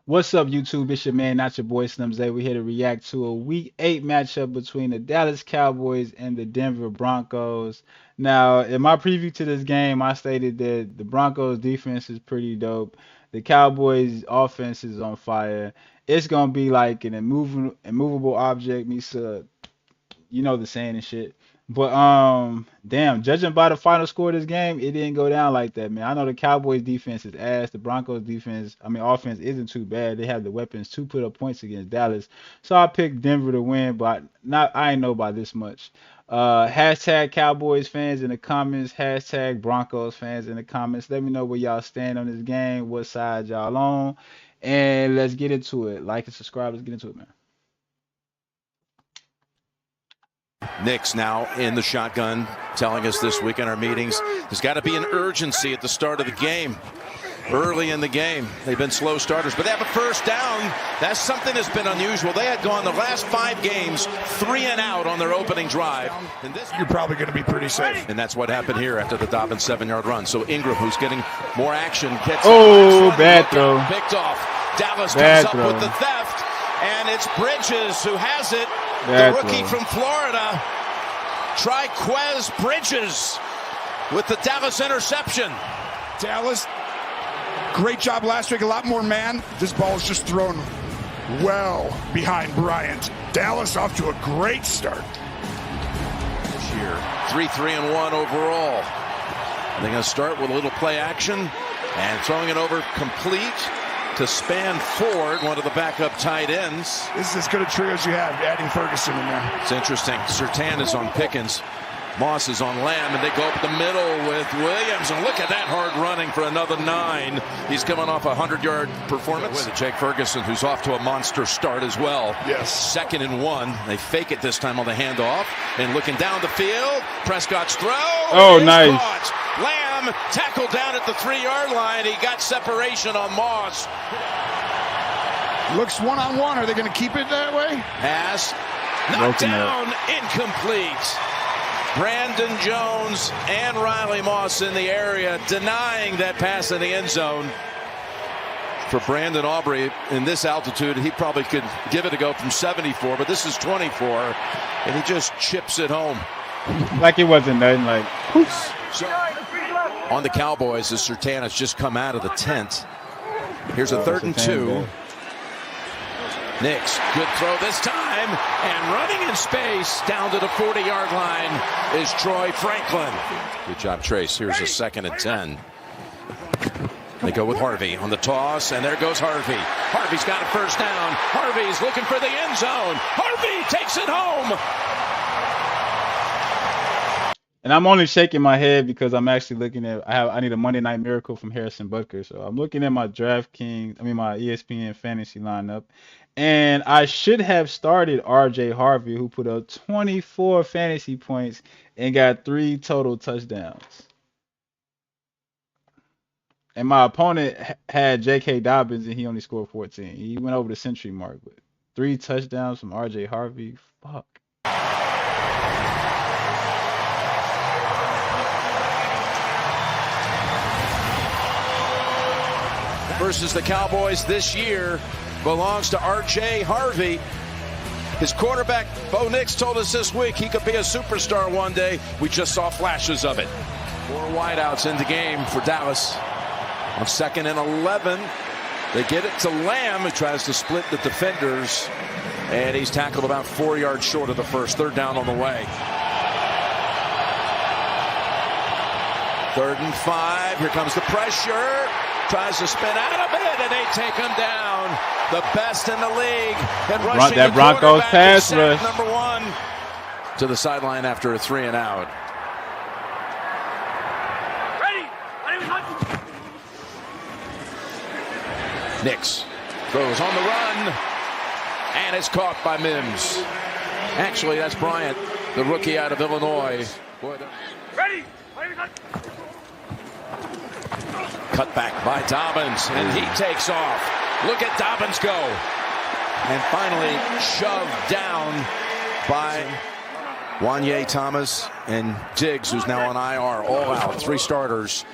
What's up, YouTube? It's your man, not your boy Slim Zay. We're here to react to a Week 8 matchup between the Dallas Cowboys and the Denver Broncos. Now, in my preview to this game, I stated that the Broncos defense is pretty dope. The Cowboys offense is on fire. It's gonna be like an immovable object meets you know the saying and shit. But damn, judging by the final score of this game, it didn't go down like that, man. I know the Cowboys defense is ass. The Broncos defense, I mean offense isn't too bad. They have the weapons to put up points against Dallas. So I picked Denver to win, but not I ain't know by this much. Hashtag Cowboys fans in the comments, hashtag Broncos fans in the comments. Let me know where y'all stand on this game, what side y'all on, and let's get into it. Like and subscribe. Let's get into it, man. Nick's now in the shotgun, telling us this week in our meetings, there's got to be an urgency at the start of the game. Early in the game, they've been slow starters, but they have a first down. That's something that's been unusual. They had gone the last 5 games 3 and out on their opening drive. And this, you're probably going to be pretty safe. And that's what happened here after the Dobbins 7-yard run. So Ingram, who's getting more action, gets bad throw. Picked off. Dallas Bad comes throw. up with the theft, and it's Bridges who has it. Bad the rookie throw. from Florida, Triquez Bridges, with the Dallas interception. Dallas, great job last week. A lot more man. This ball is just thrown well behind Bryant. Dallas off to a great start This year, 3-3-1 overall. They're going to start with a little play action and throwing it over complete to Span Ford, one of the backup tight ends. This is as good a trio as you have, adding Ferguson in there. It's interesting. Surtain is on Pickens. Moss is on Lamb, and they go up the middle with Williams. And look at that hard running for another 9. He's coming off a 100-yard performance. With Jake Ferguson, who's off to a monster start as well. Yes. 2nd and 1. They fake it this time on the handoff. And looking down the field, Prescott's throw. Oh, is nice. caught. Lamb tackled down at the 3-yard line. He got separation on Moss. Looks one-on-one. Are they going to keep it that way? Pass knocked Broken down, incomplete. Brandon Jones and Riley Moss in the area denying that pass in the end zone. For Brandon Aubrey, in this altitude, he probably could give it a go from 74, but this is 24, and he just chips it home. Like it wasn't nothing. Like, So, on the Cowboys, as Surtain has just come out of the tent. Here's a 3rd and 2. Nix, good throw this time, and running in space down to the 40-yard line is Troy Franklin. Good job, Trace. Here's a 2nd and 10. They go with Harvey on the toss, and there goes Harvey. Harvey's got a first down. Harvey's looking for the end zone. Harvey takes it home. and I'm only shaking my head because I'm actually looking at. I need a Monday Night Miracle from Harrison Butker, so I'm looking at my my ESPN fantasy lineup, and I should have started R.J. Harvey, who put up 24 fantasy points and got 3 total touchdowns. And my opponent had J.K. Dobbins, and he only scored 14. He went over the century mark, but 3 touchdowns from R.J. Harvey. Fuck. Versus the Cowboys this year belongs to R.J. Harvey. His quarterback, Bo Nix, told us this week he could be a superstar one day. We just saw flashes of it. 4 wideouts in the game for Dallas. On 2nd and 11, they get it to Lamb, who tries to split the defenders. And he's tackled about 4 yards short of the first. 3rd down on the way. 3rd and 5. Here comes the pressure. Tries to spin out of it, and they take him down. The best in the league. And rushing That the Broncos quarterback pass is sack rush. number 1 to the sideline after a 3 and out. Nix throws on the run, and it's caught by Mims. Actually, that's Bryant, the rookie out of Illinois. Cut back by Dobbins, and he takes off. Look at Dobbins go. And finally shoved down by Wanye Thomas and Diggs, who's now on IR, all out. 3 starters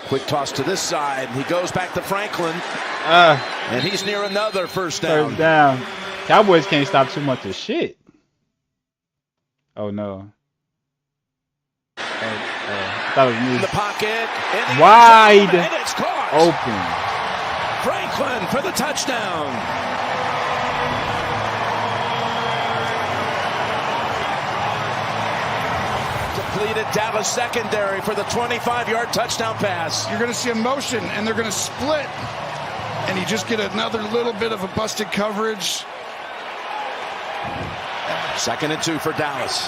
Quick toss to this side. He goes back to Franklin. And he's near another first down. First down. Cowboys can't stop too much of shit. Oh, no. I thought it was me. In the pocket. Wide and it's caught. open. Franklin for the touchdown. Depleted Dallas secondary for the 25-yard touchdown pass. You're going to see a motion, and they're going to split. And you just get another little bit of a busted coverage. 2nd and 2 for Dallas.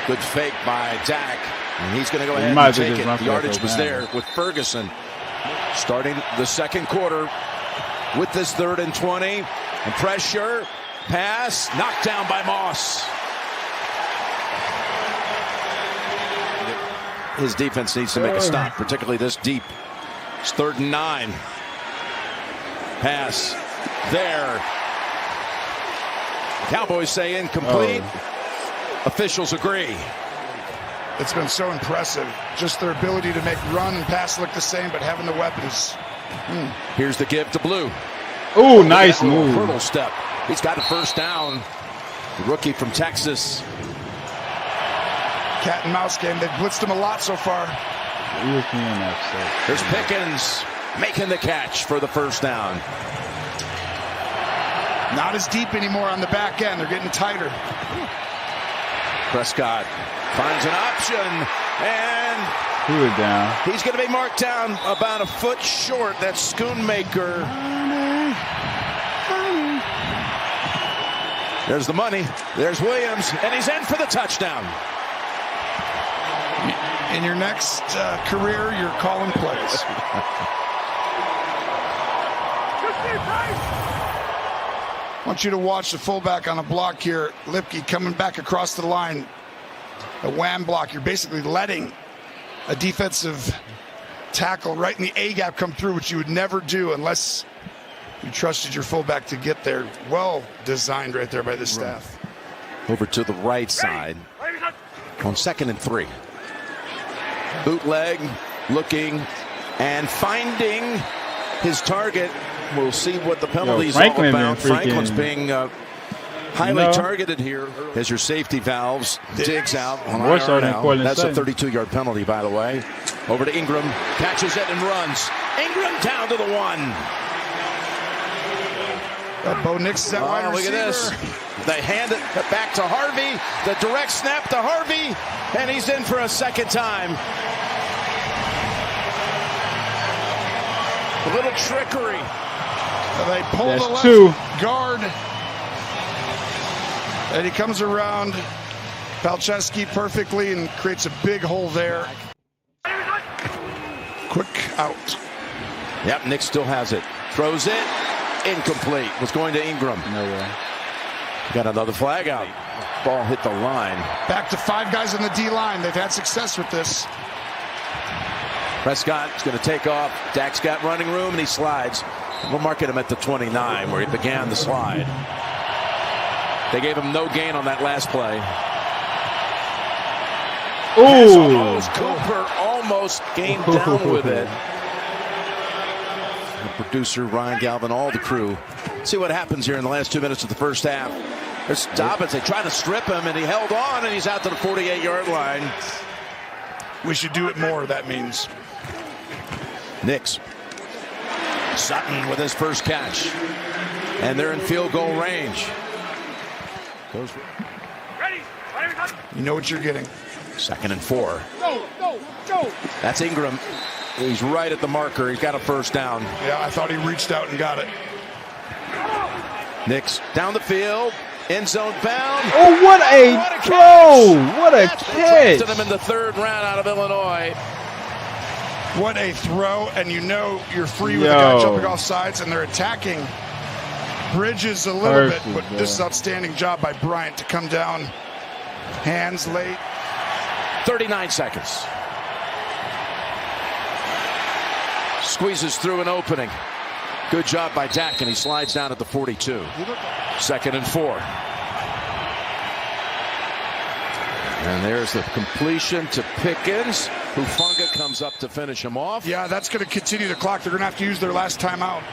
Good fake by Dak. And he's going to go ahead and take it. The yardage was there with Ferguson. Starting the second quarter with this 3rd and 20. And pressure. Pass. Knocked down by Moss. His defense needs to make a stop, particularly this deep. It's 3rd and 9. Pass. There. Cowboys say incomplete. Officials agree. It's been so impressive. Just their ability to make run and pass look the same, but having the weapons. Here's the give to Blue. Oh, nice move. Hurdle step. He's got a first down. The rookie from Texas. Cat and mouse game. They've blitzed him a lot so far. There's Pickens making the catch for the first down. Not as deep anymore on the back end. They're getting tighter. Prescott finds an option, and he's going to be marked down about a foot short. That's Schoonmaker. There's the money. There's Williams, and he's in for the touchdown. In your next career, you're calling plays. I want you to watch the fullback on a block here. Lipke coming back across the line. A wham block. You're basically letting a defensive tackle right in the A-gap come through, which you would never do unless you trusted your fullback to get there. Well designed right there by the staff. Over to the right side on 2nd and 3. Bootleg, looking and finding his target. We'll see what the penalties are all about. Franklin's being highly targeted here as your safety valves. Digs out on IR now. That's a 32-yard penalty, by the way. Over to Ingram. Catches it and runs. Ingram down to the 1. Bo Nix is that wide receiver. Look at this. They hand it back to Harvey. The direct snap to Harvey. And he's in for a second time. A little trickery. They pull the left guard. And he comes around Palczewski perfectly and creates a big hole there. Quick out. Yep, Nick still has it. Throws it. Incomplete. Was going to Ingram. No way. Got another flag out. Ball hit the line. Back to 5 guys on the D-line. They've had success with this. Prescott's going to take off. Dak's got running room, and he slides. We'll mark him at the 29, where he began the slide. They gave him no gain on that last play. Ooh! Cooper almost gained down with it. The producer, Ryan Galvin, all the crew. See what happens here in the last 2 minutes of the first half. There's Dobbins. They try to strip him, and he held on, and he's out to the 48-yard line. We should do it more, that means. Nix. Sutton with his first catch. And they're in field goal range. You know what you're getting. 2nd and 4. Go. That's Ingram. He's right at the marker. He's got a first down. Yeah, I thought he reached out and got it. Nix down the field. End zone bound. Oh, what a throw! What a catch! Drafted him in the 3rd round out of Illinois. What a throw, and you know you're free with the guy jumping off sides, and they're attacking Bridges a little bit, but this is outstanding job by Bryant to come down. Hands late. 39 seconds. Squeezes through an opening. Good job by Dak, and he slides down at the 42. 2nd and 4. And there's the completion to Pickens. Hufanga comes up to finish him off. Yeah, that's going to continue the clock. They're going to have to use their last timeout.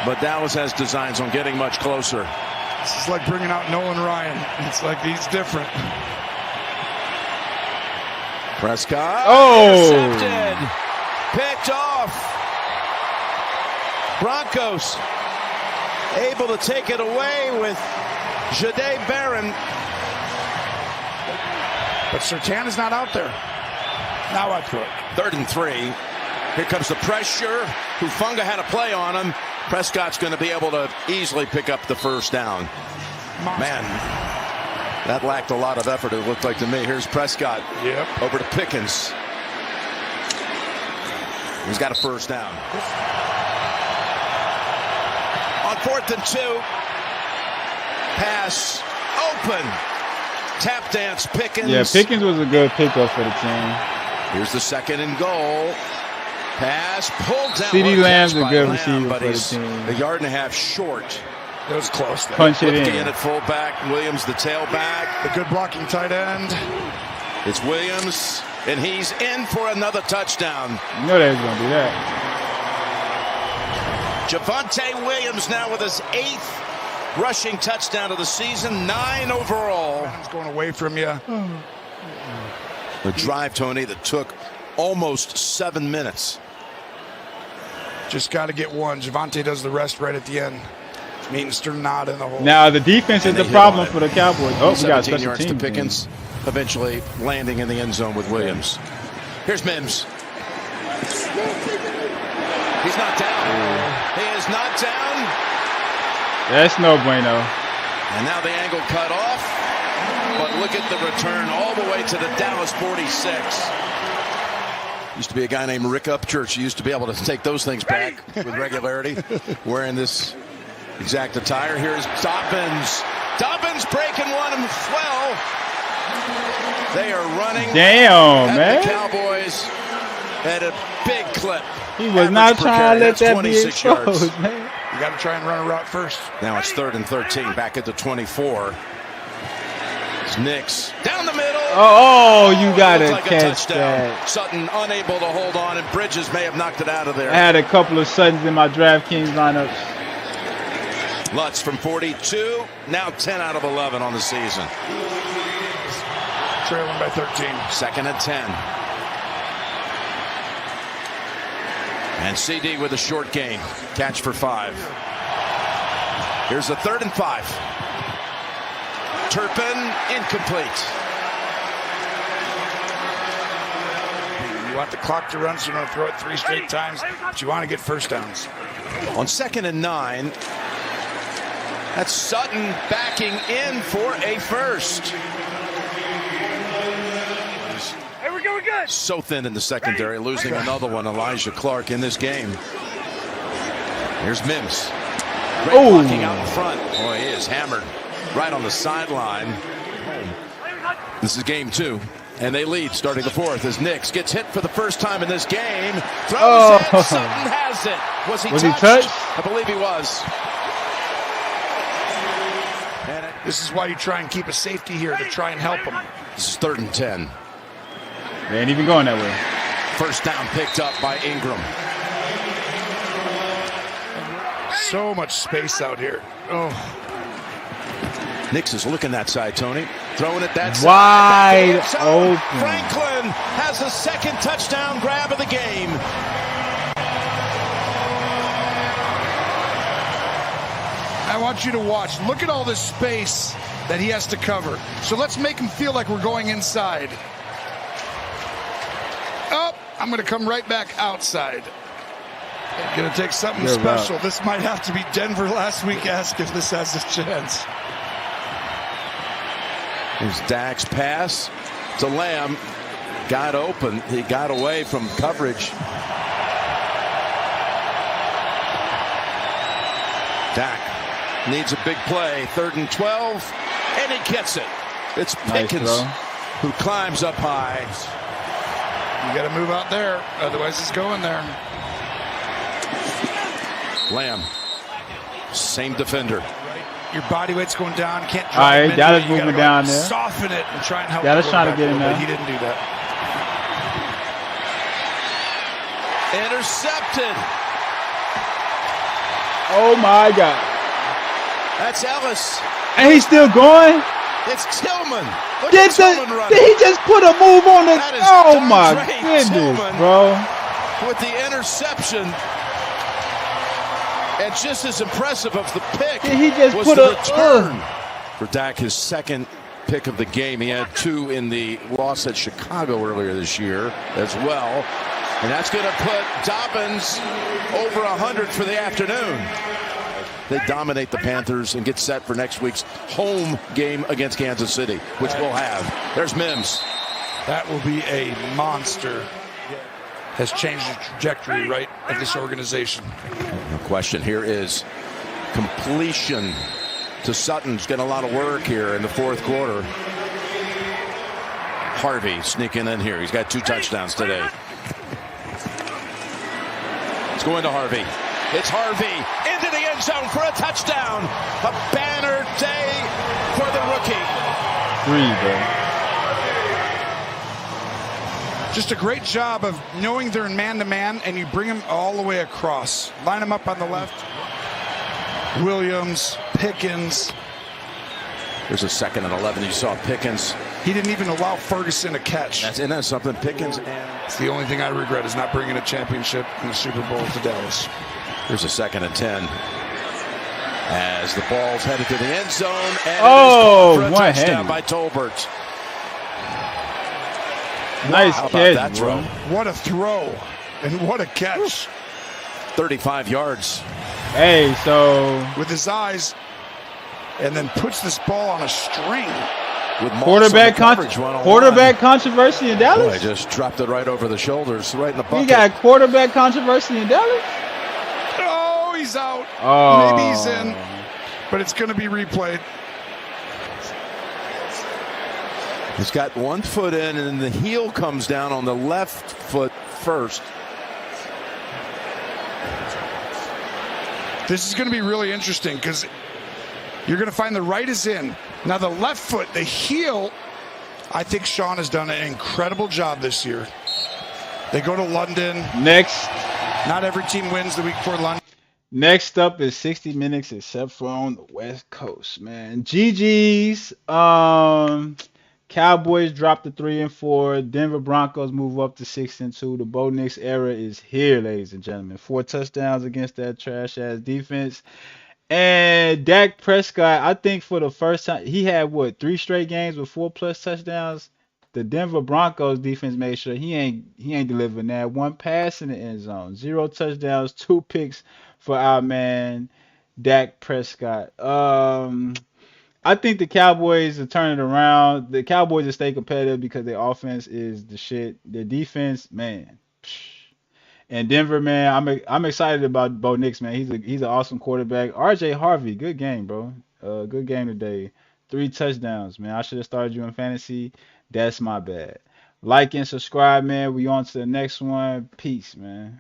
But Dallas has designs on getting much closer. This is like bringing out Nolan Ryan. It's like he's different. Prescott. Oh! Intercepted. Picked off. Broncos able to take it away with Jahdae Barron. But Surtain is not out there. Now I throw it. 3rd and 3. Here comes the pressure. Hufanga had a play on him. Prescott's going to be able to easily pick up the first down. Man, that lacked a lot of effort, it looked like to me. Here's Prescott. Yep. Over to Pickens. He's got a first down. On 4th and 2. Pass open. Tap dance Pickens. Yeah, Pickens was a good pickup for the team. Here's the 2nd and goal. Pass pulled down. CeeDee Lamb's a good Lamb, receiver but for the he's team. a yard and a half short. That was close there. Punch it Lifting in. at fullback. Williams the tailback. The good blocking tight end. It's Williams, and he's in for another touchdown. You know they was going to do that. Javonte Williams now with his 8th rushing touchdown of the season, 9 overall. He's going away from you. The drive, Tony, that took almost 7 minutes. Just got to get one. Javonte does the rest right at the end. Meanster not in the hole. Now, the defense is And the they hit problem on it. for the Cowboys. Oh, we got 17 special yards to teams. Pickens, eventually landing in the end zone with Williams. Here's Mims. He's not down. He is not down. That's no bueno. And now the angle cut off. But look at the return all the way to the Dallas 46. Used to be a guy named Rick Upchurch. He used to be able to take those things back with regularity, wearing this exact attire. Here's Dobbins. Dobbins breaking one as well. They are running Damn, at man. the Cowboys at a big clip. He was Average not per trying carry, to let that's that be 26 yards. exposed, man. You got to try and run a route first. Now it's 3rd and 13, back at the 24. It's Nix down the middle. Oh, you got to Looked like a catch touchdown. that. Sutton unable to hold on, and Bridges may have knocked it out of I there. had a couple of Suttons in my DraftKings lineups. Lutz from 42, now 10 out of 11 on the season. Trailing by 13. 2nd and 10. And CD with a short gain. Catch for 5. Here's the 3rd and 5. Turpin incomplete. You want the clock to run, so you're going to throw it 3 straight times, but you want to get first downs. On 2nd and 9, that's Sutton backing in for a first. Hey, we're going good. So thin in the secondary, losing another one, Elijah Clark, in this game. Here's Mims. Great Oh. blocking out in front. Boy, he is hammered right on the sideline. This is game 2. And they lead starting the 4th as Nix gets hit for the first time in this game. Throws it. Sutton has it. Was he touched? I believe he was. And This is why you try and keep a safety here to try and help them. this is 3rd and 10. They ain't even going that way. First down picked up by Ingram. So much space out here. Oh, Nix is looking that side, Tony. Throwing it that Wide side. open. Franklin has the 2nd touchdown grab of the game. I want you to watch. Look at all this space that he has to cover. So let's make him feel like we're going inside. Oh, I'm going to come right back outside. Going to take something You're special. right. This might have to be Denver last week. Ask if this has a chance. Here's Dak's pass to Lamb. Got open. He got away from coverage. Dak needs a big play. 3rd and 12. And he gets it. It's Pickens throw. who climbs up high. You got to move out there. Otherwise, it's going there. Lamb. Same defender. Your body weight's going down. Can't All drive right, into Dallas it. You moving gotta, down there. soften it and try and help. Dallas the trying to get him quarterback, there. but he didn't do that. Intercepted. Oh my God. That's Ellis. And he's still going. It's Tillman. Look Did at Tillman running. he just put a move on the? That is Oh my Dondre goodness, Tillman. bro. With the interception. And just as impressive of the pick Did he just was put the a return. For Dak, his second pick of the game. He had 2 in the loss at Chicago earlier this year as well. And that's going to put Dobbins over 100 for the afternoon. They dominate the Panthers and get set for next week's home game against Kansas City, which we'll have. There's Mims. That will be a monster. Has changed the trajectory, right, of this organization. No question. Here is completion to Sutton's getting a lot of work here in the fourth quarter. Harvey sneaking in here. He's got 2 touchdowns today. It's going to Harvey. It's Harvey into the end zone for a touchdown. A banner day for the rookie. 3, bro. Just a great job of knowing they're in man-to-man, and you bring them all the way across. Line them up on the left. Williams, Pickens. There's a 2nd and 11. You saw Pickens. He didn't even allow Ferguson to catch. Isn't that something? Pickens. It's the only thing I regret is not bringing a championship in the Super Bowl to Dallas. Here's a 2nd and 10. As the ball's headed to the end zone. And Oh, it is caught for a one touchdown hand. by Tolbert. Nice How about catch, that bro. throw? What a throw, and what a catch. 35 yards. Hey, so With his eyes, and then puts this ball on a string. With Moss quarterback on the coverage, one-on-one. quarterback controversy in Boy, Dallas. just dropped it right over the shoulders, right in the bucket. We got quarterback controversy in Dallas. Oh, he's out. Oh, Maybe he's in, but it's going to be replayed. He's got 1 foot in, and the heel comes down on the left foot first. This is going to be really interesting because you're going to find the right is in. Now the left foot, the heel, I think Sean has done an incredible job this year. They go to London. Next, Not every team wins the week before London. next up is 60 Minutes, except for on the West Coast, man. GG's. Cowboys drop to 3-4. Denver Broncos move up to 6-2. The Bo Nix era is here, ladies and gentlemen. 4 touchdowns against that trash ass defense. And Dak Prescott, I think for the first time, he had 3 straight games with 4+ touchdowns. The Denver Broncos defense made sure he ain't delivering that. 1 pass in the end zone, 0 touchdowns, 2 picks for our man Dak Prescott. I think the Cowboys are turning around. The Cowboys will stay competitive because their offense is the shit. Their defense, man. Psh. And Denver, man, I'm excited about Bo Nix, man. He's an awesome quarterback. RJ Harvey, good game, bro. Good game today. 3 touchdowns, man. I should have started you in fantasy. That's my bad. Like and subscribe, man. We on to the next one. Peace, man.